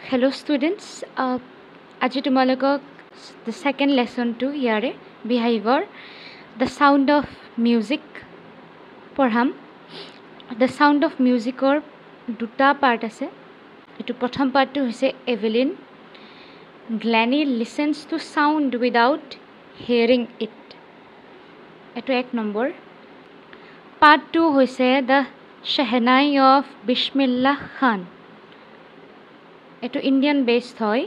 Hello students, আজি তোমালোকক the second lesson to ইয়াৰে behavior the sound of music পঢ়াম। the sound of music or দুটা part আছে। এটো প্ৰথম পাৰ্টটো হৈছে Evelyn গ্লেনি listens to sound without hearing it, এটো এক নম্বৰ। পাৰ্ট 2 হৈছে the Shehnai of Bismillah Khan, এটো ইণ্ডিয়ান বেসড হয়।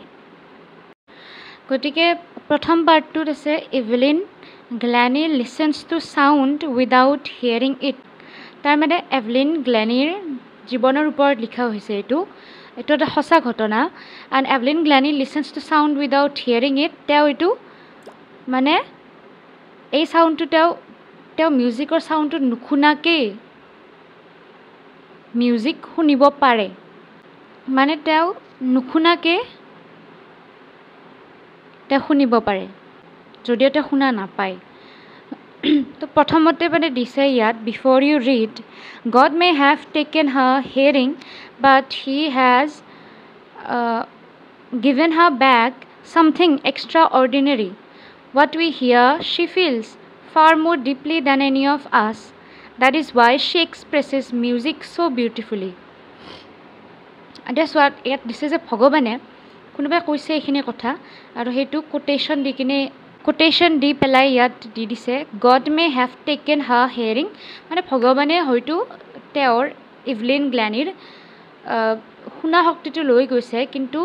গতিকে প্ৰথম পাৰ্টটোত আছে Evelyn Glennie listens to sound without hearing it. তাৰ মানে এভেলিন গ্লেনিৰ জীৱনৰ ওপৰত লিখা হৈছে এইটো এটা সঁচা ঘটনা। And Evelyn Glennie listens to sound without hearing it, তেওঁ এইটো মানে এই সাউণ্ডটো তেওঁ মিউজিকৰ সাউণ্ডটো নুশুনাকেই মিউজিক শুনিব পাৰে, মানে তেওঁ নুশুনাকে তেওঁ শুনিব পাৰে যদিও তেওঁ শুনা নাপায়। তো প্ৰথমতে মানে দিছে ইয়াত before you read God may have taken her hearing but he has given her back something extraordinary. What we hear she feels far more deeply than any of us. That is why she expresses music so beautifully. ইয়াত দিছে যে ভগৱানে কোনোবাই কৈছে এইখিনি কথা আৰু সেইটো কোটেশ্যন দি পেলাই ইয়াত দি দিছে god may have taken her hearing, মানে ভগৱানে হয়তো তেওঁৰ এভেলিন গ্লেনিৰ শুনা শক্তিটো লৈ গৈছে, কিন্তু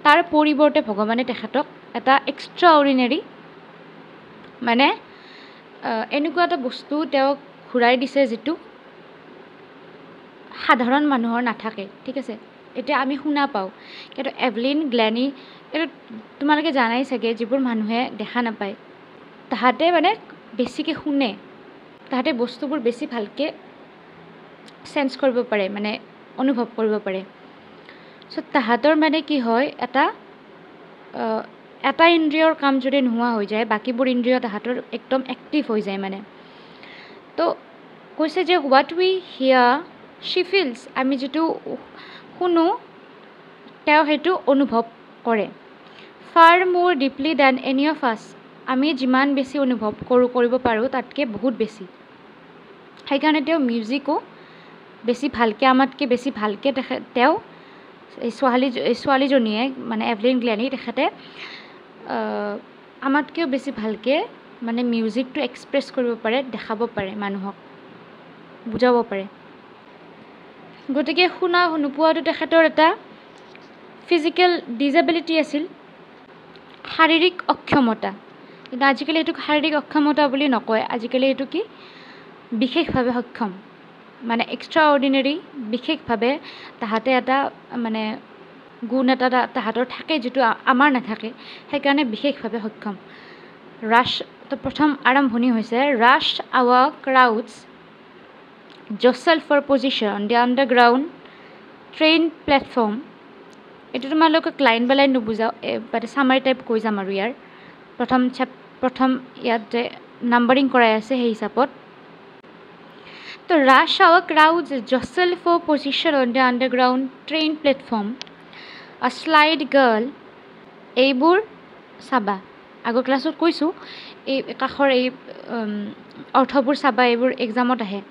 তাৰ পৰিৱৰ্তে ভগৱানে তেখেতক এটা এক্সট্ৰা অৰ্ডিনেৰী মানে এনেকুৱা এটা বস্তু তেওঁক ঘূৰাই দিছে যিটো সাধাৰণ মানুহৰ নাথাকে। ঠিক আছে, এতিয়া আমি শুনা পাওঁ, কিন্তু এভেলিন গ্লেনি এইটো তোমালোকে জানাই চাগে, যিবোৰ মানুহে দেখা নাপায় তাহাঁতে মানে বেছিকৈ শুনে, তাহাঁতে বস্তুবোৰ বেছি ভালকৈ চেন্স কৰিব পাৰে, মানে অনুভৱ কৰিব পাৰে। চ' তাহাঁতৰ মানে কি হয়, এটা ইন্দ্ৰিয়ৰ কাম যদি নোহোৱা হৈ যায় বাকীবোৰ ইন্দ্ৰিয় তাহাঁতৰ একদম এক্টিভ হৈ যায় মানে। তো কৈছে যে what we here Shi feels, আমি যিটো শুনো তেওঁ সেইটো অনুভৱ কৰে। ফাৰ মোৰ ডিপলি দেন এনি অফ আছ, আমি যিমান বেছি অনুভৱ কৰিব পাৰোঁ তাতকৈ বহুত বেছি। সেইকাৰণে তেওঁ মিউজিকো বেছি ভালকৈ, আমাতকৈ বেছি ভালকৈ তেওঁ এই ছোৱালীজনীয়ে মানে এভেলিন গ্লেনি তেখেতে আমাতকৈও বেছি ভালকৈ মানে মিউজিকটো এক্সপ্ৰেছ কৰিব পাৰে, দেখাব পাৰে, মানুহক বুজাব পাৰে। গতিকে শুনা নোপোৱাটো তেখেতৰ এটা ফিজিকেল ডিজেবিলিটি আছিল, শাৰীৰিক অক্ষমতা। কিন্তু আজিকালি এইটোক শাৰীৰিক অক্ষমতা বুলি নকয়, আজিকালি এইটো কি বিশেষভাৱে সক্ষম, মানে এক্সট্ৰা অৰ্ডিনেৰী, বিশেষভাৱে তাহাঁতে এটা মানে গুণ এটা তাহাঁতৰ থাকে যিটো আমাৰ নাথাকে, সেইকাৰণে বিশেষভাৱে সক্ষম। তো প্ৰথম আৰম্ভণি হৈছে rush hour crowds jostle for position on the underground train platform. এইটো তোমালোকক লাইন বাই লাইন নুবুজাওঁ, মানে চামাৰি টাইপ কৈ যাম আৰু ইয়াৰ প্ৰথম ইয়াতে নাম্বাৰিং কৰাই আছে সেই হিচাপত। তো rush hour crowds jostle for position on the underground train platform a slight girl, এইবোৰ চাবা, আগৰ ক্লাছত কৈছোঁ এই কাষৰ এই অৰ্থবোৰ চাবা, এইবোৰ এক্সামত আহে।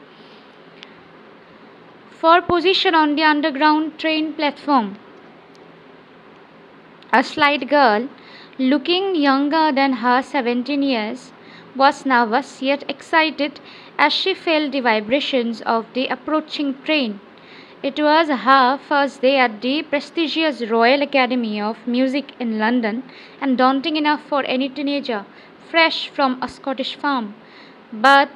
For position on the underground train platform, a slight girl, looking younger than her 17 years, was nervous yet excited as she felt the vibrations of the approaching train. It was her first day at the prestigious Royal Academy of Music in London, and daunting enough for any teenager fresh from a Scottish farm. But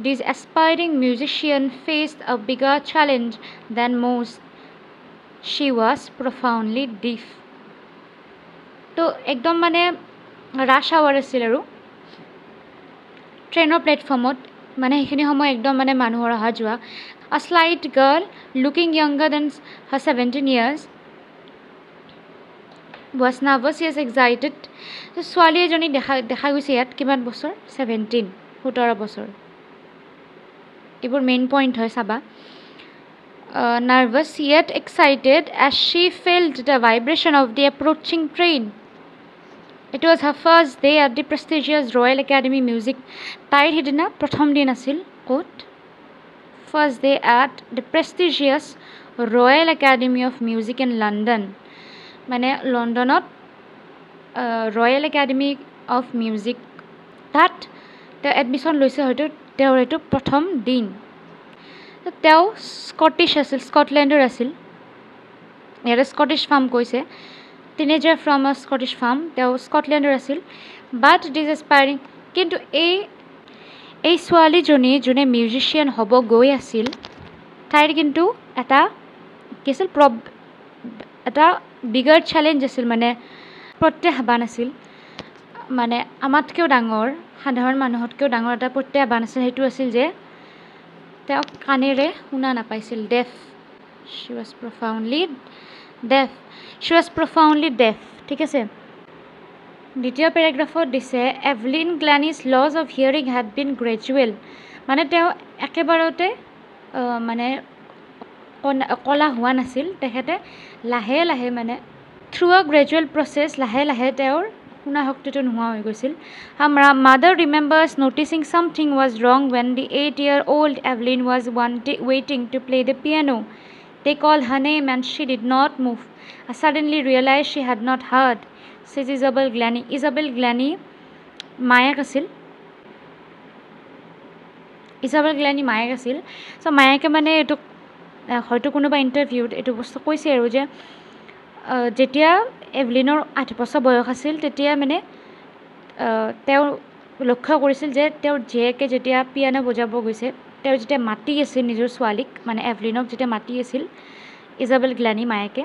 this aspiring musician faced a bigger challenge than most. She was profoundly deaf. তো একদম মানে ৰাছ hour আছিল আৰু ট্ৰেইনৰ প্লেটফৰ্মত, মানে সেইখিনি সময় একদম মানে মানুহৰ অহা যোৱা। A slight girl looking younger than her 17 years was nervous yet excited. ছোৱালী এজনী দেখা গৈছে ইয়াত কিমান বছৰ, 17 বছৰ। এইবোৰ মেইন পইণ্ট হয় চাবা। nervous yet excited as she felt the vibration of the approaching train. It was her first day at the prestigious Royal Academy Music. Tair hidina prothom din asil kot. First day at the prestigious Royal Academy of Music in London. Mane Londonot Royal Academy of Music. That the admission loise hoyto teor etu prothom din. Teo Scottish asil, Scotlander asil. Era Scottish farm koise. Teenager from a Scottish farm. Teo Scotlander asil. But it is aspiring. Kintu এই ছোৱালীজনী যোনে musician হ'ব গৈ আছিল তাইৰ কিন্তু এটা কিছিল এটা বিগাৰ চেলেঞ্জ আছিল মানে প্ৰত্যাহ্বান আছিল মানে আমাতকৈও ডাঙৰ সাধাৰণ মানুহতকৈও ডাঙৰ এটা প্ৰত্যাহ্বান আছিল সেইটো আছিল যে তেওঁ কাণেৰে শুনা নাপাইছিল deaf she was profoundly deaf ঠিক আছে দ্বিতীয় পেৰাগ্ৰাফত দিছে Evelyn Glennie's loss of hearing had been gradual মানে তেওঁ একেবাৰতে মানে কলা হোৱা নাছিল তেখেতে লাহে লাহে মানে থ্ৰু আ গ্ৰেজুৱেল প্ৰচেছ লাহে লাহে তেওঁৰ শুনা শক্তিটো নোহোৱা হৈ গৈছিল mother remembers noticing something was wrong when the 8-year-old Evelyn was ৱেইটিং to play the piano they call her name and she did not move suddenly realized she had not heard says Isabel Glanny মায়াক আছিল so মায়াকে মানে এটো হয়তো কোনোবা ইন্টাৰভিউত এটো বস্তু কৈছে আৰু যে যেতিয়া এভলিনৰ 8 বছৰ বয়স আছিল তেতিয়া মানে তেওঁ লক্ষ্য কৰিছিল যে তেওঁৰ জীয়েকে যেতিয়া পিয়ানো বজাব গৈছে তেওঁ যেতিয়া মাতি আছিল নিজৰ ছোৱালীক মানে এভলিনক যেতিয়া মাতি আছিল ইজাবেল গ্লানি মায়াকে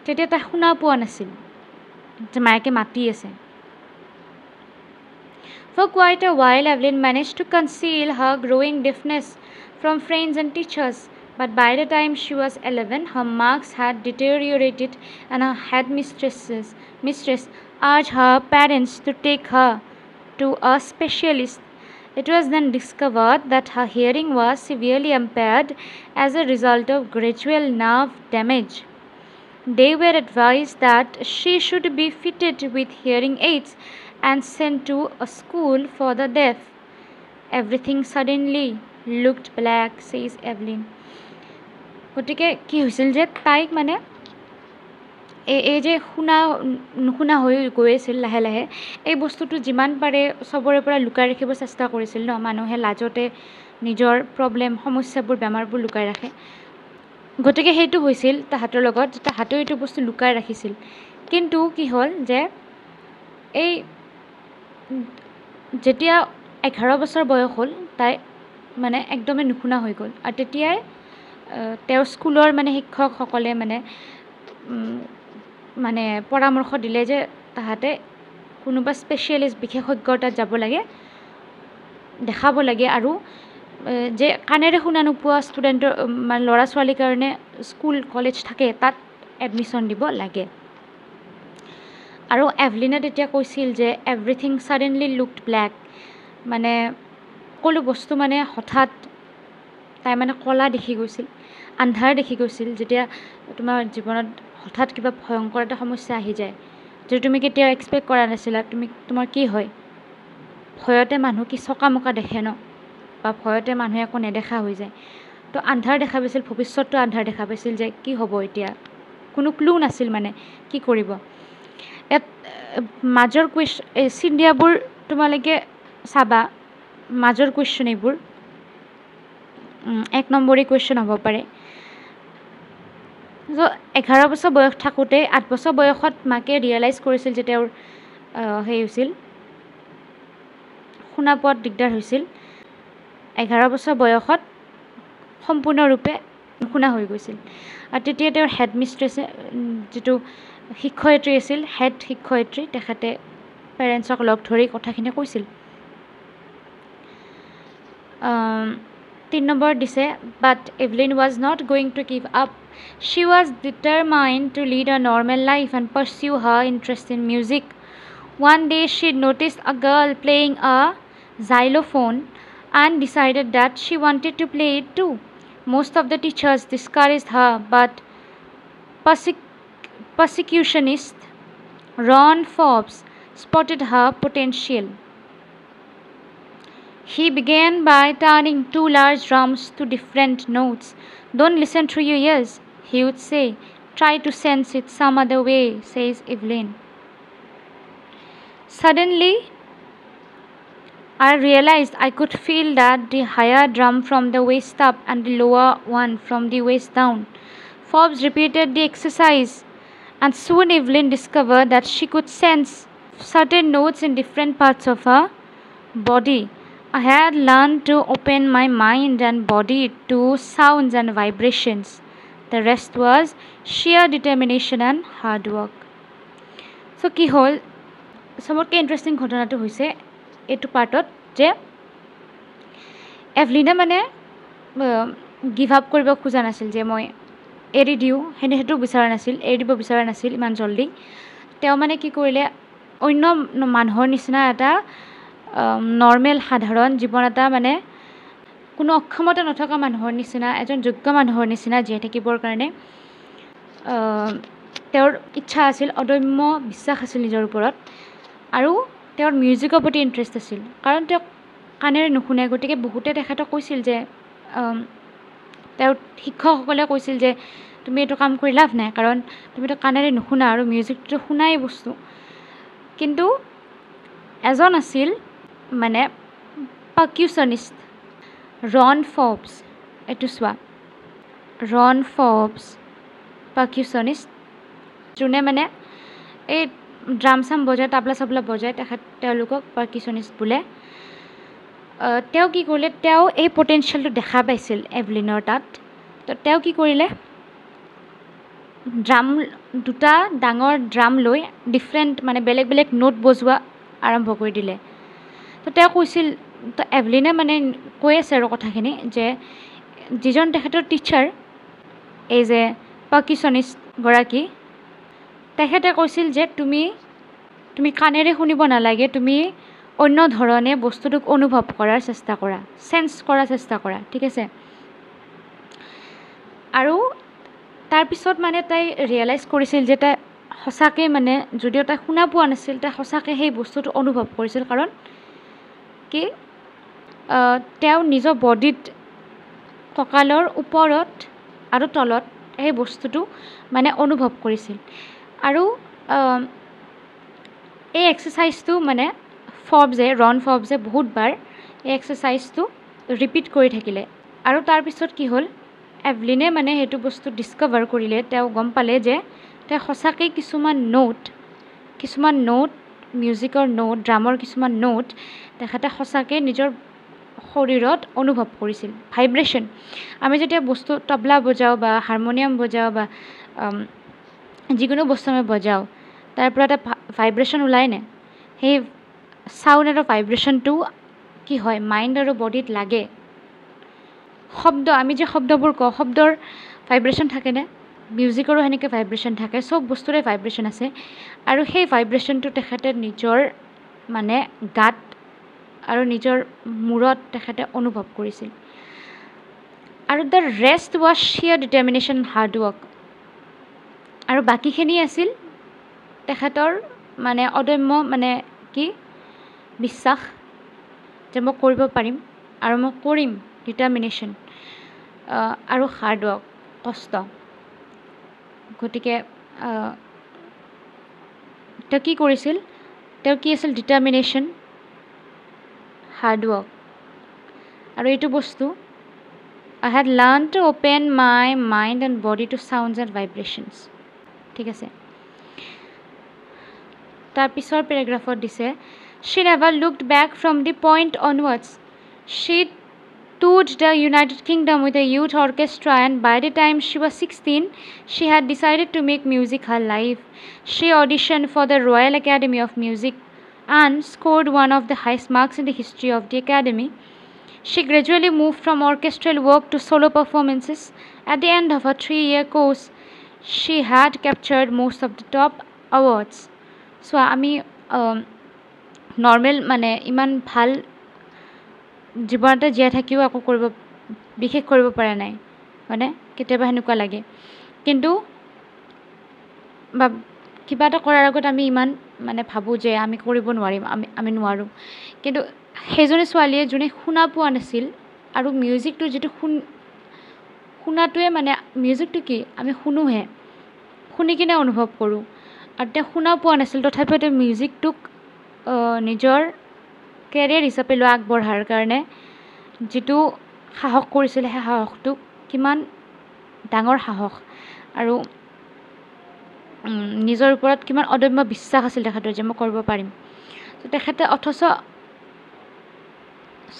তেতিয়া তা শুনা পোৱা নাছিল যে মায়াকে মাতি আছে For quite a while Evelyn managed to conceal her growing deafness from friends and teachers but by the time she was 11 her marks had deteriorated and her mistress urged her parents to take her to a specialist. It was then discovered that her hearing was severely impaired as a result of gradual nerve damage. They were advised that she should be fitted with hearing aids and sent to a school for the deaf. Everything suddenly looked black, says Evelyn. গতিকে কি হৈছিল যে তাইক মানে এই যে শুনা হৈ গৈ আছিল লাহে লাহে এই বস্তুটো যিমান পাৰে সবৰে পৰা লুকাই ৰাখিব চেষ্টা কৰিছিল ন মানুহে লাজতে নিজৰ প্ৰব্লেম সমস্যাবোৰ বেমাৰবোৰ লুকাই ৰাখে গতিকে সেইটো হৈছিল তাহাঁতৰ লগত তাহাঁতেও এইটো বস্তু লুকাই ৰাখিছিল কিন্তু কি হ'ল যে এই যেতিয়া 11 বছৰ বয়স হ'ল তাই মানে একদমে নুশুনা হৈ গ'ল আৰু তেতিয়াই তেওঁৰ স্কুলৰ মানে শিক্ষকসকলে মানে পৰামৰ্শ দিলে যে তাহাঁতে কোনোবা স্পেচিয়েলিষ্ট বিশেষজ্ঞৰ তাত যাব লাগে দেখাব লাগে আৰু যে কাণেৰে শুনা নোপোৱা ষ্টুডেণ্টৰ মানে ল'ৰা ছোৱালীৰ কাৰণে স্কুল কলেজ থাকে তাত এডমিশ্যন দিব লাগে আৰু এভলিনে তেতিয়া কৈছিল যে এভৰিথিং ছাডেনলি লুকড ব্লেক মানে সকলো বস্তু মানে হঠাৎ তাই মানে কলা দেখি গৈছিল আন্ধাৰ দেখি গৈছিল যেতিয়া তোমাৰ জীৱনত হঠাৎ কিবা ভয়ংকৰ এটা সমস্যা আহি যায় যে তুমি কেতিয়া এক্সপেক্ট কৰা নাছিলা তোমাৰ কি হয় ভয়তে মানুহ কি চকামকা দেখে ন বা ভয়তে মানুহে একো নেদেখা হৈ যায় তো আন্ধাৰ দেখা পাইছিল ভৱিষ্যতটো আন্ধাৰ দেখা পাইছিল যে কি হ'ব এতিয়া কোনো ক্লু নাছিল মানে কি কৰিব মাজৰ চিন্দিয়াবোৰ তোমালোকে চাবা মাজৰ কুৱেশ্যন এইবোৰ 1 নম্বৰী কুৱেশ্যন হ'ব পাৰে চ' 11 বছৰ বয়স থাকোঁতে 8 বছৰ বয়সত মাকে ৰিয়েলাইজ কৰিছিল যে তেওঁৰ হৈছিল শুনা পোৱাত দিগদাৰ হৈছিল 11 বছৰ বয়সত সম্পূৰ্ণৰূপে নুশুনা হৈ গৈছিল আৰু তেতিয়া তেওঁৰ হেড মিষ্ট্ৰেছে যিটো শিক্ষয়িত্ৰী আছিল হেড শিক্ষয়িত্ৰী তেখেতে পেৰেণ্টছক লগ ধৰি কথাখিনি কৈছিল 3 নম্বৰ দিছে but Evelyn was not going to give up. She was determined to lead a normal life and pursue her interest in music. One day she noticed a girl playing a xylophone and decided that she wanted to play it too. Most of the teachers discouraged her, but persecutionist Ron Forbes spotted her potential. He began by turning two large drums to different notes. "Don't listen through your ears," he would say. "Try to sense it some other way," says Evelyn. "Suddenly, I realized I could feel that the higher drum from the waist up and the lower one from the waist down." Forbes repeated the exercise, and soon Evelyn discovered that she could sense certain notes in different parts of her body. "I had learned to open my mind and body to sounds and vibrations. The rest was sheer determination and hard work." So কি হ'ল, সবতকৈ interesting ঘটনাটো হৈছে এইটো পাৰ্টত যে এভলিনে মানে give up কৰিব খোজা নাছিল, যে মই এৰি দিওঁ, সেইটো বিচৰা নাছিল, এৰি দিব বিচৰা নাছিল ইমান জল্দি। তেওঁ মানে কি কৰিলে, অন্য মানুহৰ নিচিনা এটা নৰ্মেল সাধাৰণ জীৱন এটা, মানে কোনো অক্ষমতা নথকা মানুহৰ নিচিনা, এজন যোগ্য মানুহৰ নিচিনা জীয়াই থাকিবৰ কাৰণে তেওঁৰ ইচ্ছা আছিল, অদম্য বিশ্বাস আছিল নিজৰ ওপৰত, আৰু তেওঁৰ মিউজিকৰ প্ৰতি ইণ্টাৰেষ্ট আছিল। কাৰণ তেওঁ কাণেৰে নুশুনে, গতিকে বহুতে তেখেতক কৈছিল যে, তেওঁৰ শিক্ষকসকলে কৈছিল যে তুমি এইটো কাম কৰি লাভ নাই, কাৰণ তুমিতো কাণেৰে নুশুনা, আৰু মিউজিকটো শুনাই বস্তু। কিন্তু এজন আছিল মানে পাৰ্কিউচনিষ্ট, ৰন ফৰ্বছ। এইটো চোৱা, ৰন ফৰ্বছ পাৰ্কিউচনিষ্ট, যোনে মানে এই ড্ৰাম চাম বজায়, তাবলা চাবলা বজায়, তেওঁলোকক পাৰ্কিউচনিষ্ট বোলে। তেওঁ কি কৰিলে, তেওঁ এই পটেনচিয়েলটো দেখা পাইছিল এভলিনৰ তাত। তো তেওঁ কি কৰিলে, দুটা ডাঙৰ ড্ৰাম লৈ ডিফাৰেণ্ট, মানে বেলেগ বেলেগ নোট বজোৱা আৰম্ভ কৰি দিলে। তো তেওঁ কৈছিল, তো এভলিনে মানে কৈ আছে আৰু কথাখিনি, যে যিজন তেখেতৰ টিচাৰ, এই যে পাৰ্কিউচনিষ্টগৰাকী, তেখেতে কৈছিল যে তুমি কাণেৰে শুনিব নালাগে, তুমি অন্য ধৰণে বস্তুটোক অনুভৱ কৰাৰ চেষ্টা কৰা, চেন্স কৰাৰ চেষ্টা কৰা, ঠিক আছে। আৰু তাৰপিছত মানে তাই ৰিয়েলাইজ কৰিছিল যে তাই সঁচাকৈ, মানে যদিও তাই শুনা পোৱা নাছিল, তাই সঁচাকৈ সেই বস্তুটো অনুভৱ কৰিছিল। কাৰণ কি, তেওঁ নিজৰ বডিত, কঁকালৰ ওপৰত আৰু তলত সেই বস্তুটো মানে অনুভৱ কৰিছিল। আৰু এই এক্সাৰচাইজটো মানে ৰন ফৰ্বছে বহুতবাৰ এই এক্সাৰচাইজটো ৰিপিট কৰি থাকিলে। আৰু তাৰপিছত কি হ'ল, এভলিনে মানে সেইটো বস্তু ডিস্কভাৰ কৰিলে। তেওঁ গম পালে যে তেওঁ সঁচাকৈ কিছুমান নোট, মিউজিকৰ নোট, ড্ৰামৰ কিছুমান নোট তেখেতে সঁচাকৈ নিজৰ শৰীৰত অনুভৱ কৰিছিল। ভাইব্ৰেশ্যন, আমি যেতিয়া বস্তু তবলা বজাওঁ বা হাৰমনিয়াম বজাওঁ বা যিকোনো বস্তু আমি বজাওঁ, তাৰ পৰা এটা ভাইব্ৰেশ্যন ওলাই নে, সেই চাউণ্ড আৰু ভাইব্ৰেশ্যনটো কি হয়, মাইণ্ড আৰু বডিত লাগে। শব্দ, আমি যে শব্দবোৰ কওঁ, শব্দৰ ভাইব্ৰেশ্যন থাকেনে, মিউজিকৰো সেনেকৈ ভাইব্ৰেশ্যন থাকে, চব বস্তুৰে ভাইব্ৰেশ্যন আছে। আৰু সেই ভাইব্ৰেশ্যনটো তেখেতে নিজৰ মানে গাত আৰু নিজৰ মূৰত তেখেতে অনুভৱ কৰিছিল। আৰু the rest was sheer determination, hard work. আৰু বাকীখিনি আছিল তেখেতৰ মানে অদম্য, মানে কি, বিশ্বাস যে মই কৰিব পাৰিম আৰু মই কৰিম, ডিটাৰমিনেশ্যন, আৰু হাৰ্ড ৱৰ্ক, কষ্ট। গতিকে তেওঁ কি কৰিছিল, তেওঁৰ কি আছিল, ডিটাৰমিনেশ্যন, হাৰ্ড ৱৰ্ক। আৰু এইটো বস্তু, I had learned to open my mind and body to sounds and vibrations, ঠিক আছে। তাৰপিছৰ পেৰাগ্ৰাফত দিছে, she never looked back from the point onwards. She toured the United Kingdom with a youth orchestra, and by the time she was 16, she had decided to make music her life. She auditioned for the Royal Academy of Music and scored one of the highest marks in the history of the Academy. She gradually moved from orchestral work to solo performances. At the end of her 3-year course, she had captured most of the top awards. So, আমি normal, মানে ইমান ভাল জীৱন এটা জীয়াই থাকিও বিশেষ কৰিব পৰা নাই। হয়নে কেতিয়াবা সেনেকুৱা লাগে কিন্তু বা কিবা এটা কৰাৰ আগত আমি ইমান মানে ভাবোঁ যে আমি কৰিব নোৱাৰিম আমি নোৱাৰোঁ কিন্তু সেইজনী ছোৱালীয়ে যোনে শুনা পোৱা নাছিল আৰু মিউজিকটো যিটো শুনাটোৱে মানে মিউজিকটো কি আমি শুনোহে শুনি কিনে অনুভৱ কৰোঁ আৰু তেওঁ শুনা পোৱা নাছিল তথাপিও তেওঁ মিউজিকটোক নিজৰ কেৰিয়াৰ হিচাপে লৈ আগবঢ়াৰ কাৰণে যিটো সাহস কৰিছিল সেই সাহসটো কিমান ডাঙৰ সাহস আৰু নিজৰ ওপৰত কিমান অদম্য বিশ্বাস আছিল তেখেতৰ যে মই কৰিব পাৰিম তো তেখেতে অথচ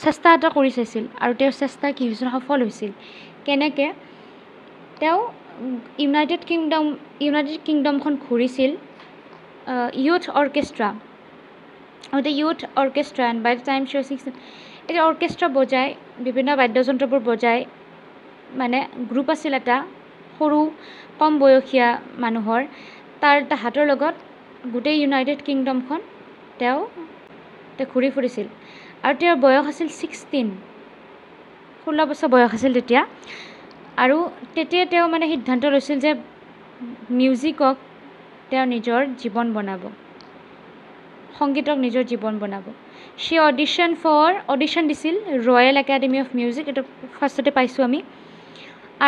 চেষ্টা এটা কৰি চাইছিল আৰু তেওঁৰ চেষ্টা কি হৈছিল সফল হৈছিল কেনেকৈ তেওঁ ইউনাইটেড কিংডমখন ঘূৰিছিল youth orchestra and by the time এতিয়া অৰ্কেষ্ট্ৰা বজাই বিভিন্ন বাদ্যযন্ত্ৰবোৰ বজাই মানে গ্ৰুপ আছিল এটা সৰু কম বয়সীয়া মানুহৰ তাৰ এটা হাতৰ লগত গোটেই ইউনাইটেড কিংডমখন তেওঁ ঘূৰি ফুৰিছিল আৰু তেওঁৰ বয়স আছিল 16 বছৰ বয়স আছিল তেতিয়া আৰু তেতিয়া তেওঁ মানে সিদ্ধান্ত লৈছিল যে মিউজিকক তেওঁ নিজৰ জীৱন বনাব সংগীতক নিজৰ জীৱন বনাব সি অডিশ্যন দিছিল ৰয়েল একাডেমি অফ মিউজিক এইটো ফাৰ্ষ্টতে পাইছোঁ আমি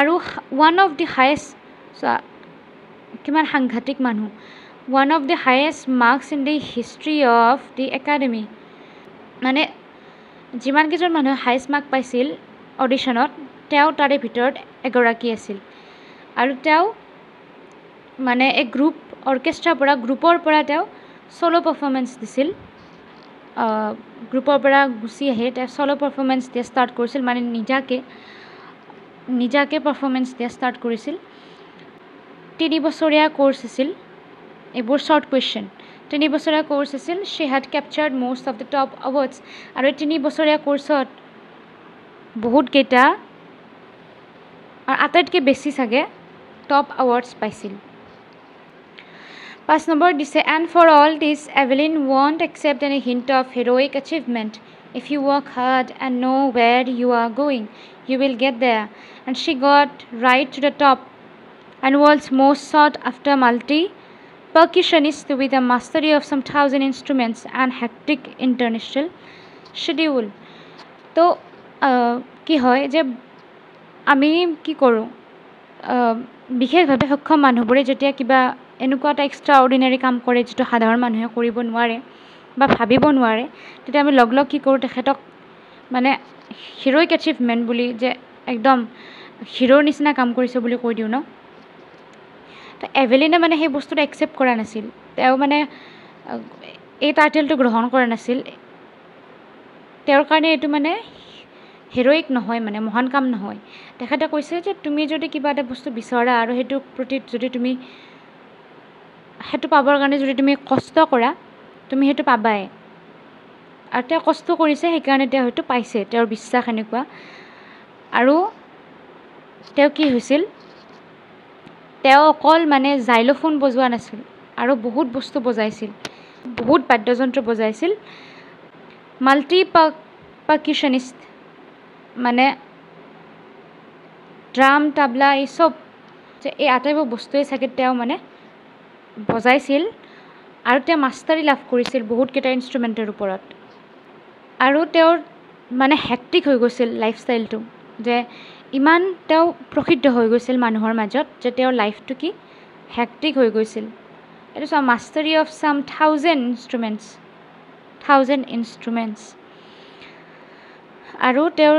আৰু ওৱান অফ দি হায়েষ্ট কিমান সাংঘাতিক মানুহ one of the highest marks in the history of the academy মানে যিমানকেইজন মানুহে হায়েষ্ট মাৰ্ক পাইছিল অডিশ্যনত তেওঁ তাৰে ভিতৰত এগৰাকী আছিল আৰু তেওঁ মানে এক গ্ৰুপৰ পৰা তেওঁ ছ'ল' পাৰফৰ্মেঞ্চ দিছিল গ্ৰুপৰ পৰা গুচি আহি তেওঁ ছ'ল' পাৰফৰ্মেঞ্চ দিয়া ষ্টাৰ্ট কৰিছিল মানে নিজাকে পাৰফৰ্মেঞ্চ দিয়া ষ্টাৰ্ট কৰিছিল 3 বছৰীয়া কোৰ্চ আছিল এইবোৰ শ্বৰ্ট কুৱেশ্যন 3 বছৰীয়া কোৰ্চ আছিল she had captured most of the top awards আৰু এই 3 বছৰীয়া কোৰ্চত বহুতকেইটা আৰু আটাইতকৈ বেছি চাগে টপ এৱাৰ্ডছ পাইছিল 5 নম্বৰ দিছে and for all this Evelyn won't accept any hint of heroic achievement. If you work hard and know where you are going, you will get there. And she got right to the top and world's most sought after multi-percussionist with a mastery of some 1,000 instruments and hectic international schedule. তো কি হয় যে আমি কি কৰোঁ বিশেষভাৱে সক্ষম মানুহবোৰে যেতিয়া কিবা এনেকুৱা এটা এক্সট্ৰা অৰ্ডিনাৰী কাম কৰে যিটো সাধাৰণ মানুহে কৰিব নোৱাৰে বা ভাবিব নোৱাৰে তেতিয়া আমি লগ কি কৰোঁ তেখেতক মানে হিৰ'ইক এচিভমেণ্ট বুলি যে একদম হিৰ'ৰ নিচিনা কাম কৰিছে বুলি কৈ দিওঁ ন তো এভেলিনে মানে সেই বস্তুটো একচেপ্ট কৰা নাছিল তেওঁ মানে এই টাইটেলটো গ্ৰহণ কৰা নাছিল তেওঁৰ কাৰণে এইটো মানে হিৰ'ইক নহয় মানে মহান কাম নহয় তেখেতে কৈছে যে তুমি যদি কিবা এটা বস্তু বিচৰা আৰু সেইটোৰ প্ৰতি যদি তুমি সেইটো পাবৰ কাৰণে যদি তুমি কষ্ট কৰা তুমি সেইটো পাবাই আৰু তেওঁ কষ্ট কৰিছে সেইকাৰণে তেওঁ হয়তো পাইছে তেওঁৰ বিশ্বাস এনেকুৱা আৰু তেওঁ কি হৈছিল তেওঁ অকল মানে জাইলোফোন বজোৱা নাছিল আৰু বহুত বস্তু বজাইছিল বহুত বাদ্যযন্ত্ৰ বজাইছিল মাল্টি-পাৰ্কিউশ্যনিষ্ট মানে ড্ৰাম তাবলা এই চব যে এই আটাইবোৰ বস্তুৱেই চাগে তেওঁ মানে বজাইছিল আৰু তেওঁ মাষ্টাৰী লাভ কৰিছিল বহুতকেইটা ইনষ্ট্ৰুমেণ্টৰ ওপৰত আৰু তেওঁৰ মানে হেক্টিক হৈ গৈছিল লাইফষ্টাইলটো যে ইমান তেওঁ প্ৰসিদ্ধ হৈ গৈছিল মানুহৰ মাজত যে তেওঁৰ লাইফটো কি হেক্টিক হৈ গৈছিল এইটো চোৱা মাষ্টাৰী অফ চাম 1,000 ইনষ্ট্ৰুমেণ্টছ আৰু তেওঁৰ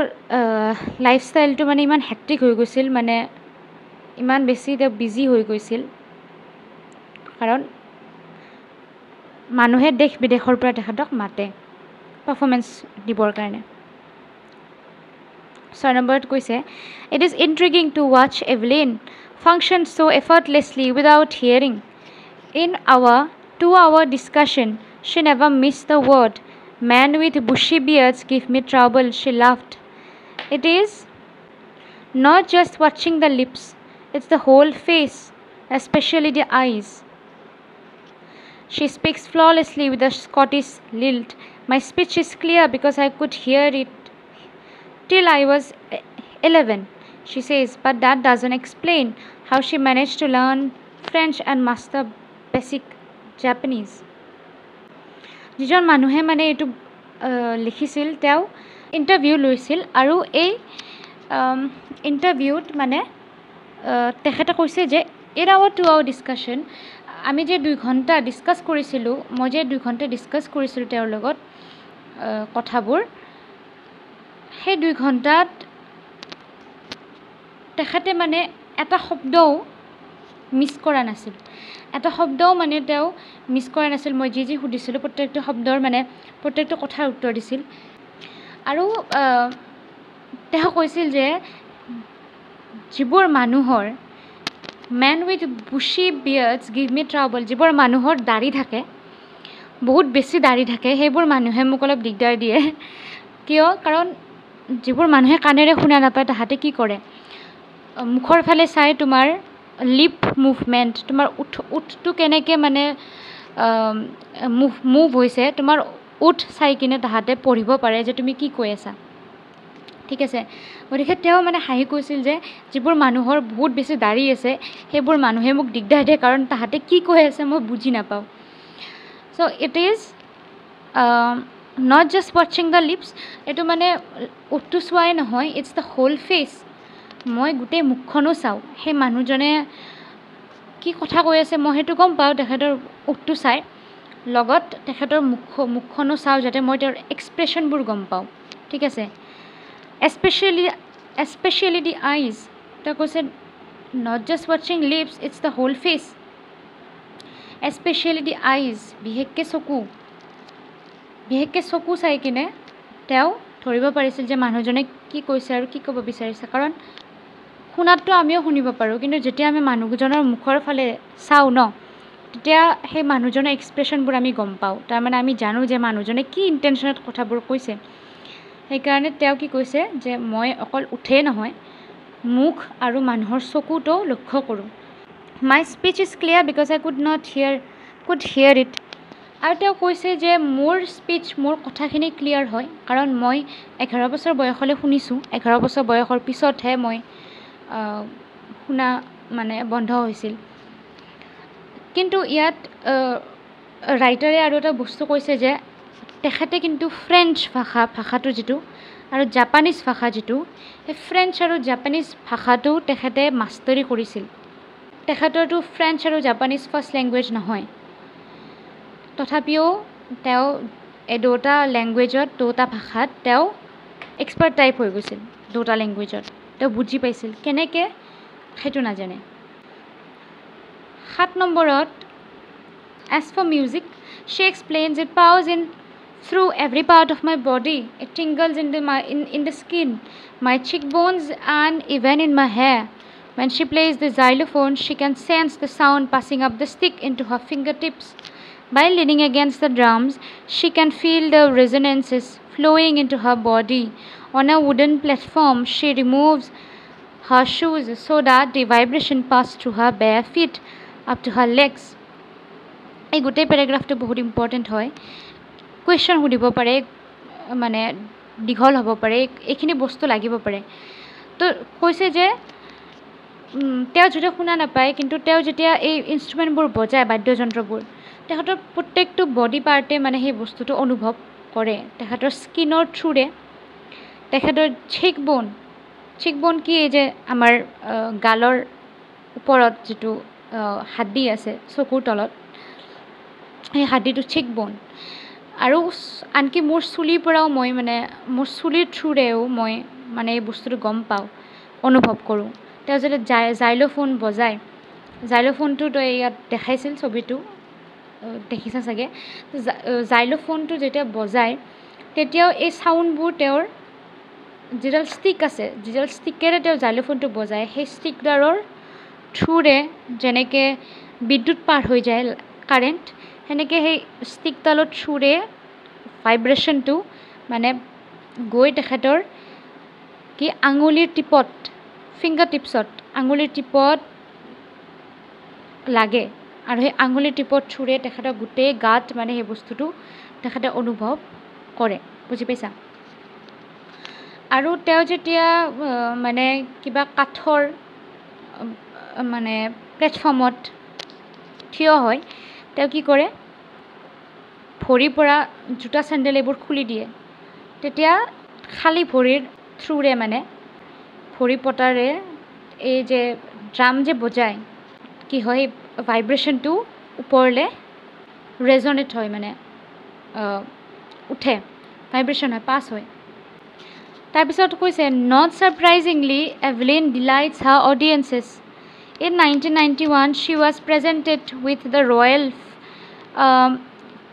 লাইফষ্টাইলটো মানে ইমান হেক্টিক হৈ গৈছিল মানে ইমান বেছি তেওঁ বিজি হৈ গৈছিল কাৰণ মানুহে দেশ বিদেশৰ পৰা তেখেতক মাতে পাৰফৰ্মেঞ্চ দিবৰ কাৰণে 6 নম্বৰত কৈছে it is intriguing to watch Evelyn function so' effortlessly without hearing in our 2-hour discussion she never missed the word men with bushy beards give me trouble she laughed it is not just watching the lips it's the whole face especially the eyes she speaks flawlessly with a Scottish lilt my speech is clear because I could hear it till I was 11 She says, but that doesn't explain how she managed to learn French and master basic Japanese. যিজন মানুহে মানে এইটো লিখিছিল তেওঁ interview লৈছিল আৰু এই ইণ্টাৰভিউত মানে তেখেতে কৈছে যে in our 2 hour discussion আমি যে 2 ঘণ্টা ডিছকাছ কৰিছিলোঁ মই যে 2 ঘণ্টা ডিছকাছ কৰিছিলোঁ তেওঁৰ লগত কথাবোৰ সেই 2 ঘণ্টাত তেখেতে মানে এটা শব্দও মিছ কৰা নাছিল এটা শব্দও মানে তেওঁ মিছ কৰা নাছিল মই যি যি সুধিছিলোঁ প্ৰত্যেকটো শব্দৰ মানে প্ৰত্যেকটো কথাৰ উত্তৰ দিছিল আৰু তেওঁ কৈছিল যে যিবোৰ মানুহৰ men with bushy beards give me trouble যিবোৰ মানুহৰ দাড়ি থাকে বহুত বেছি দাড়ি থাকে সেইবোৰ মানুহে মোক অলপ দিগদাৰ দিয়ে কিয় কাৰণ যিবোৰ মানুহে কাণেৰে শুনা নাপায় তাহাঁতে কি কৰে মুখৰ ফালে চাই তোমাৰ লিপ মুভমেণ্ট তোমাৰ উঠটো কেনেকৈ মানে মুভ হৈছে তোমাৰ উঠ চাই কিনে তাহাঁতে পঢ়িব পাৰে যে তুমি কি কৈ আছা ঠিক আছে গতিকে তেওঁ মানে হাঁহি কৈছিল যে যিবোৰ মানুহৰ বহুত বেছি দাড়ি আছে সেইবোৰ মানুহে মোক দিগদাৰ দিয়ে কাৰণ তাহাঁতে কি কৈ আছে মই বুজি নাপাওঁ চ' ইট ইজ নট জাষ্ট ৱাচিং দ্য লিপছ এইটো মানে উঠটো চোৱাই নহয় ইটছ দ্য হোল ফেচ মই গোটেই মুখখনো চাওঁ সেই মানুহজনে কি কথা কৈ আছে মই সেইটো গম পাওঁ তেখেতৰ উঠটো চাই লগত তেখেতৰ মুখখনো চাওঁ যাতে মই তেওঁৰ এক্সপ্ৰেশ্যনবোৰ গম পাওঁ ঠিক আছে especially the eyes তেওঁ কৈছে not just watching lips it's the whole face especially the eyes বিশেষকৈ চকু চাই কিনে তেওঁ ধৰিব পাৰিছিল যে মানুহজনে কি কৈছে আৰু কি ক'ব বিচাৰিছে কাৰণ শুনাততো আমিও শুনিব পাৰোঁ কিন্তু যেতিয়া আমি মানুহজনৰ মুখৰ ফালে চাওঁ ন তেতিয়া সেই মানুহজনৰ এক্সপ্ৰেশ্যনবোৰ আমি গম পাওঁ তাৰমানে আমি জানো যে মানুহজনে কি ইণ্টেনশ্যনত কথাবোৰ কৈছে সেইকাৰণে তেওঁ কি কৈছে যে মই অকল উঠেই নহয় মুখ আৰু মানুহৰ চকুটো লক্ষ্য কৰোঁ my speech is clear because I could hear it আৰু তেওঁ কৈছে যে মোৰ স্পীচ মোৰ কথাখিনি ক্লিয়াৰ হয় কাৰণ মই 11 বছৰ বয়সলৈ শুনিছোঁ 11 বছৰ বয়সৰ পিছতহে মই শুনা মানে বন্ধ হৈছিল কিন্তু ইয়াত ৰাইটাৰে আৰু এটা বস্তু কৈছে যে তেখেতে কিন্তু ফ্ৰেঞ্চ ভাষাটো যিটো আৰু জাপানীজ ভাষা যিটো সেই ফ্ৰেঞ্চ আৰু জাপানীজ ভাষাটো তেখেতে মাষ্টাৰি কৰিছিল তেখেতৰতো ফ্ৰেঞ্চ আৰু জাপানীজ ফাৰ্ষ্ট লেংগুৱেজ নহয় তথাপিও তেওঁ এই দুটা লেংগুৱেজত দুটা ভাষাত তেওঁ এক্সপাৰ্ট টাইপ হৈ গৈছিল দুটা লেংগুৱেজত তেওঁ বুজি পাইছিল কেনেকৈ সেইটো নাজানে 7 নম্বৰত as for music she explains it powers in through every part of my body it tingles in the skin my cheekbones and even in my hair when she plays the xylophone she can sense the sound passing up the stick into her fingertips by leaning against the drums she can feel the resonances flowing into her body on a wooden platform she removes her shoes so that the vibration pass through her bare feet up to her legs এই গোটেই পেৰাগ্ৰাফটো বহুত important হয় question সুধিব পাৰে মানে দীঘল হ'ব পাৰে এইখিনি বস্তু লাগিব পাৰে তো কৈছে যে তেওঁ যদি শুনা নাপায় কিন্তু তেওঁ যেতিয়া এই ইনষ্ট্ৰুমেণ্টবোৰ বজায় বাদ্যযন্ত্ৰবোৰ তেখেতৰ প্ৰত্যেকটো বডি পাৰ্টে মানে সেই বস্তুটো অনুভৱ কৰে তেখেতৰ স্কিনৰ থ্ৰুৰে তেখেতৰ চিকবোন কি এই যে আমাৰ গালৰ ওপৰত যিটো হাড্ডি আছে চকুৰ তলত সেই হাড্ডিটো চিকবোন আৰু আনকি মোৰ চুলিৰ পৰাও মই মানে মোৰ চুলিৰ থ্ৰুৰেও মই মানে এই বস্তুটো গম পাওঁ অনুভৱ কৰোঁ তেওঁ যেতিয়া জাইলোফোন বজায় জাইলোফোনটো ইয়াত দেখাইছিল ছবিটো দেখিছা চাগে জাইলোফোনটো যেতিয়া বজায় তেতিয়াও এই চাউণ্ডবোৰ তেওঁৰ যিডাল ষ্টিক আছে যিডাল ষ্টিকেৰে তেওঁ জাইলোফোনটো বজায় সেই ষ্টিকডালৰ থ্ৰুৰে যেনেকৈ বিদ্যুৎ পাৰ হৈ যায় কাৰেণ্ট সেনেকৈ সেই ষ্টিকডালৰ থ্ৰুৰে ভাইব্ৰেশ্যনটো মানে গৈ তেখেতৰ কি আঙুলিৰ টিপত ফিংগাৰ টিপছত আঙুলিৰ টিপত লাগে আৰু সেই আঙুলিৰ টিপৰ থ্ৰুৰে তেখেতৰ গোটেই গাত মানে সেই বস্তুটো তেখেতে অনুভৱ কৰে বুজি পাইছা আৰু তেওঁ যেতিয়া মানে কিবা কাঠৰ মানে প্লেটফৰ্মত থিয় হয় তেওঁ কি কৰে ভৰিৰ পৰা জোতা চেণ্ডেল এইবোৰ খুলি দিয়ে তেতিয়া খালী ভৰিৰ থ্ৰুৰে মানে ভৰি পতাৰে এই যে ড্ৰাম যে বজায় কি হয় ভাইব্ৰেশ্যনটো ওপৰলৈ ৰেজনেট হয় মানে উঠে ভাইব্ৰেশ্যন হয় পাছ হয় তাৰপিছত কৈছে not surprisingly Evelyn delights her audiences In 1991, she was presented with the Royal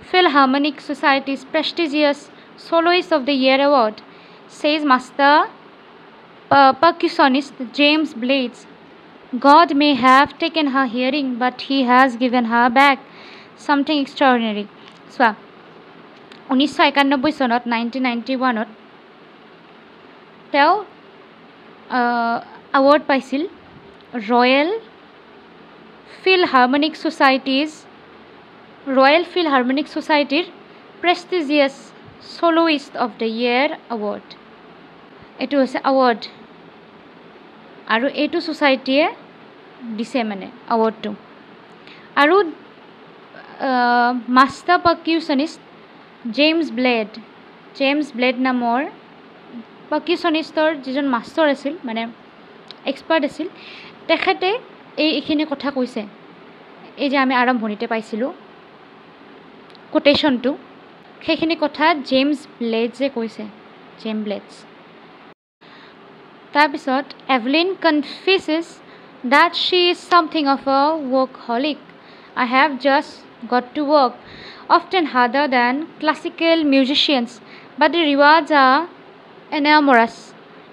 Philharmonic Society's prestigious Soloist of the Year award, says master percussionist James Blades. God may have taken her hearing, but he has given her back something extraordinary. So, 1991 চনত 1991ত তেওঁ award পাইছিল Royal Philharmonic Societyৰ prestigious Soloist of the Year award. এইটো হৈছে award আৰু এইটো ছ'চাইটিয়ে দিছে মানে awardটো আৰু মাষ্টাৰ পাৰ্কিউচনিষ্ট জেমছ ব্লেড নামৰ পাৰ্কিউচনিষ্টৰ যিজন মাষ্টাৰ আছিল মানে এক্সপাৰ্ট আছিল তেখেতে এইখিনি কথা কৈছে এই যে আমি আৰম্ভণিতে পাইছিলোঁ কোটেশ্যনটো সেইখিনি কথা জেমছ ব্লেডছে কৈছে তাৰপিছত Evelyn কনফেছেছ that she is something of a workaholic. I have just got to work, often harder than classical musicians, but the rewards are enormous.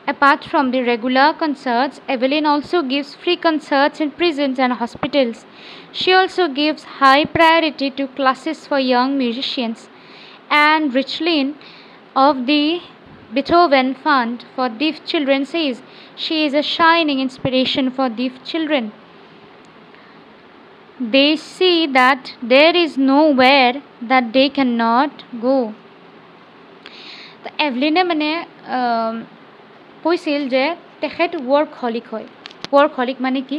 Apart from the regular concerts, Evelyn also gives free concerts in prisons and hospitals. She also gives high priority to classes for young musicians. Anne Richlin of the Beethoven Fund for Deaf Children says she is a shining inspiration for deaf children. They see that there is nowhere that they cannot go. এভলিনে মানে কৈছিল যে তেখেত ৱৰ্কহলিক হয় ৱৰ্কহলিক মানে কি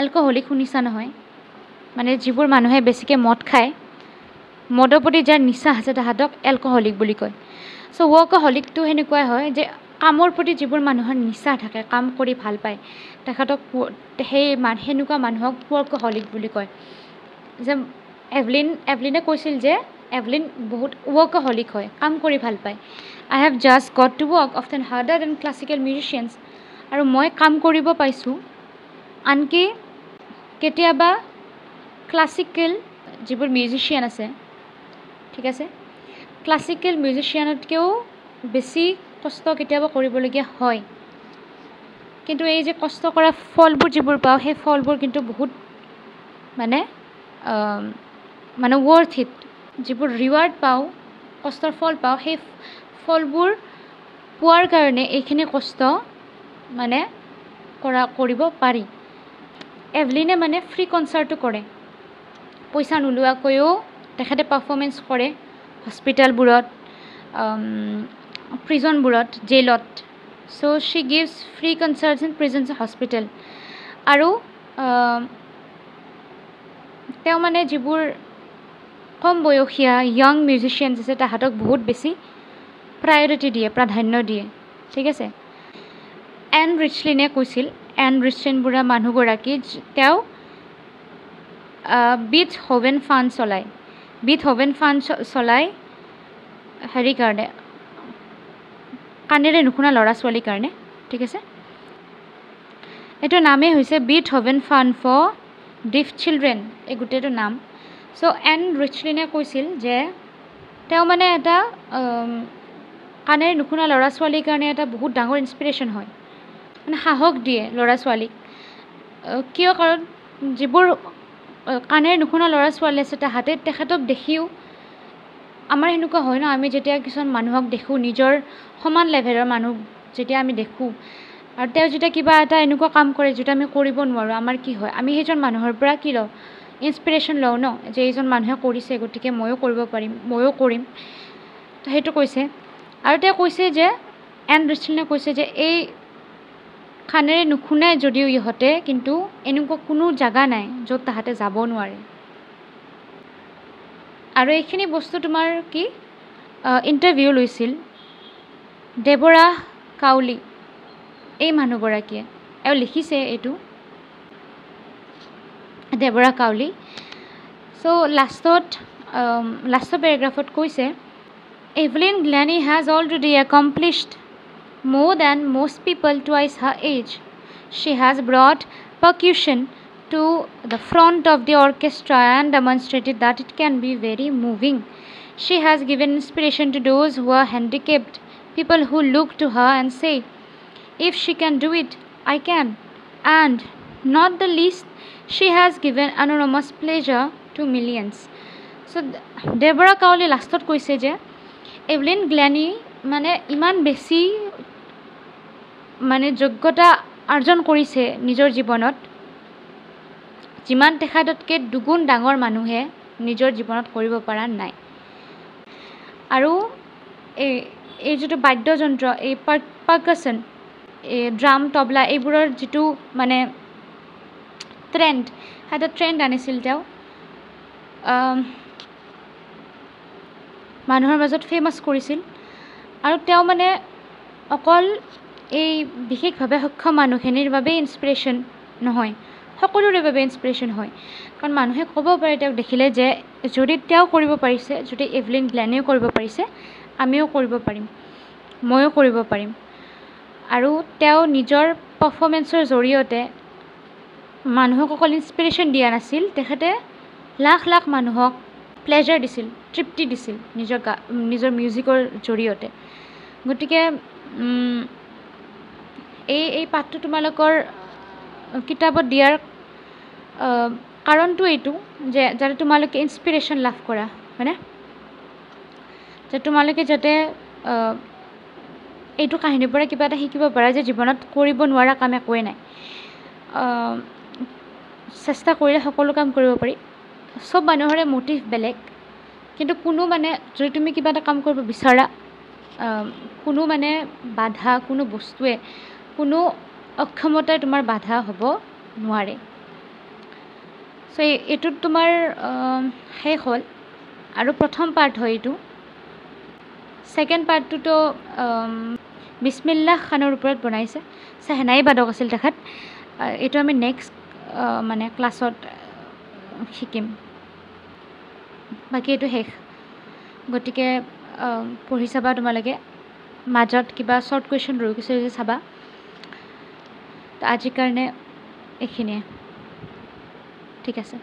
alcoholic শুনিছা নহয় মানে যিবোৰ মানুহে বেছিকৈ মদ খায় মদৰ প্ৰতি যাৰ নিচা আছে তাহাঁতক এলকহলিক বুলি কয় চ' ৱৰ্কহলিকটো সেনেকুৱাই হয় যে কামৰ প্ৰতি যিবোৰ মানুহৰ নিচা থাকে কাম কৰি ভাল পায় তেখেতক সেনেকুৱা মানুহক ৱৰ্কহলিক বুলি কয় যে এভলিনে কৈছিল যে এভলিন বহুত ৱৰ্কহলিক হয় কাম কৰি ভাল পায় I have just got to work, often harder than classical musicians. আৰু মই কাম কৰিব পাইছোঁ আনকি কেতিয়াবা ক্লাছিকেল যিবোৰ মিউজিচিয়ান আছে ঠিক আছে ক্লাছিকেল মিউজিচিয়ানতকৈও বেছি কষ্ট কেতিয়াবা কৰিবলগীয়া হয় কিন্তু এই যে কষ্ট কৰা ফলবোৰ যিবোৰ পাওঁ সেই ফলবোৰ কিন্তু বহুত মানে ৱৰ্থ ইট যিবোৰ ৰিৱাৰ্ড পাওঁ কষ্টৰ ফল পাওঁ সেই ফলবোৰ পোৱাৰ কাৰণে এইখিনি কষ্ট মানে কৰিব পাৰি এভলিনে মানে ফ্ৰী কনচাৰ্টো কৰে পইচা নোলোৱাকৈও তেখেতে পাৰফৰ্মেঞ্চ কৰে হস্পিটেলবোৰত প্ৰিজনবোৰত জেইলত so' she gives free concerts in prisons hospital আৰু তেওঁ মানে যিবোৰ কম বয়সীয়া য়াং মিউজিচিয়ানছ আছে তাহাঁতক বহুত বেছি প্ৰায়ৰিটি দিয়ে প্ৰাধান্য দিয়ে ঠিক আছে এন ৰিচলিনে কৈছিল এন ৰিচলিন বুঢ়া মানুহগৰাকী তেওঁ বিথহোভেন ফাণ্ড চলায় হেৰি কাৰণে কাণেৰে নুশুনা ল'ৰা ছোৱালীৰ কাৰণে ঠিক আছে এইটো নামেই হৈছে বিথহোভেন ফাণ্ড ফৰ ডিফ চিলড্ৰেন এই গোটেইটো নাম চ' এন ৰিচলিনে কৈছিল যে তেওঁ মানে এটা কাণেৰে নুশুনা ল'ৰা ছোৱালীৰ কাৰণে এটা বহুত ডাঙৰ ইনস্পিৰেশ্যন হয় মানে সাহস দিয়ে ল'ৰা ছোৱালীক কিয় কাৰণ যিবোৰ কাণেৰে নুশুনা ল'ৰা ছোৱালী আছে তাহাঁতে তেখেতক দেখিও আমাৰ সেনেকুৱা হয় ন আমি যেতিয়া কিছুমান মানুহক দেখোঁ নিজৰ সমান লেভেলৰ মানুহ যেতিয়া আমি দেখোঁ আৰু তেওঁ যেতিয়া কিবা এটা এনেকুৱা কাম কৰে যিটো আমি কৰিব নোৱাৰোঁ আমাৰ কি হয় আমি সেইজন মানুহৰ পৰা কি লওঁ ইনস্পিৰেশ্যন লওঁ ন যে এইজন মানুহে কৰিছে গতিকে ময়ো কৰিব পাৰিম ময়ো কৰিম তো সেইটো কৈছে আৰু তেওঁ কৈছে যে এন ৰিচেলে কৈছে যে এই খানেৰে নুশুনে যদিও ইহঁতে কিন্তু এনেকুৱা কোনো জাগা নাই য'ত তাহাঁতে যাব নোৱাৰে আৰু এইখিনি বস্তু তোমাৰ কি ইণ্টাৰভিউ লৈছিল ডেবৰা কাউলি এই মানুহগৰাকীয়ে এওঁ লিখিছে এইটো ডেবৰা কাউলি চ' লাষ্টৰ পেৰাগ্ৰাফত কৈছে Evelyn গ্লেনি has already accomplished more than most people twice her age. She has brought percussion to the front of the orchestra and demonstrated that it can be very moving. She has given inspiration to those who are handicapped, people who look to her and say, if she can do it, I can. And not the least, she has given enormous pleasure to millions. So Deborah Cowley lastot কৈছে যে Evelyn গ্লেনি মানে ইমান বেছি মানে যোগ্যতা অৰ্জন কৰিছে নিজৰ জীৱনত যিমান তেখেততকৈ দুগুণ ডাঙৰ মানুহে নিজৰ জীৱনত কৰিব পৰা নাই আৰু এই যিটো বাদ্যযন্ত্ৰ এই পাৰ্কাছন এই ড্ৰাম তবলা এইবোৰৰ যিটো মানে ট্ৰেণ্ড এটা ট্ৰেণ্ড আনিছিল তেওঁ মানুহৰ মাজত ফেমাছ কৰিছিল আৰু তেওঁ মানে অকল এই বিশেষভাৱে সক্ষম মানুহখিনিৰ বাবে ইনস্পিৰেশ্যন নহয় সকলোৰে বাবে ইনস্পিৰেশ্যন হয় কাৰণ মানুহে ক'ব পাৰে তেওঁক দেখিলে যে যদি তেওঁ কৰিব পাৰিছে যদি এভলিন গ্লেনিও কৰিব পাৰিছে আমিও কৰিব পাৰিম ময়ো কৰিব পাৰিম আৰু তেওঁ নিজৰ পাৰফৰ্মেন্সৰ জৰিয়তে মানুহক অকল ইনস্পিৰেশ্যন দিয়া নাছিল তেখেতে লাখ লাখ মানুহক প্লেজাৰ দিছিল তৃপ্তি দিছিল নিজৰ মিউজিকৰ জৰিয়তে গতিকে এই পাঠটো তোমালোকৰ কিতাপত দিয়াৰ কাৰণটো এইটো যে যাতে তোমালোকে ইনস্পিৰেশ্যন লাভ কৰা হয়নে যে তোমালোকে যাতে এইটো কাহিনীৰ পৰা কিবা এটা শিকিব পাৰা যে জীৱনত কৰিব নোৱাৰা কাম একোৱেই নাই চেষ্টা কৰিলে সকলো কাম কৰিব পাৰি সব মানুহৰে মোটিভ বেলেগ কিন্তু কোনো মানে যদি তুমি কিবা এটা কাম কৰিব বিচাৰা কোনো মানে বাধা কোনো বস্তুৱে কোনো অক্ষমতাই তোমাৰ বাধা হ'ব নোৱাৰে চ' এইটোত তোমাৰ শেষ হ'ল আৰু প্ৰথম পাৰ্ট হয় এইটো ছেকেণ্ড পাৰ্টটোতো বিছমিল্লাহ খানৰ ওপৰত বনাইছে চেহনাই বাদক আছিল তেখেত এইটো আমি নেক্সট মানে ক্লাছত শিকিম বাকী এইটো শেষ গতিকে পঢ়ি চাবা তোমালোকে মাজত কিবা শ্বৰ্ট কুৱেশ্যন ৰৈ গৈছে যদি চাবা তো আজিৰ কাৰণে এইখিনিয়ে ঠিক আছে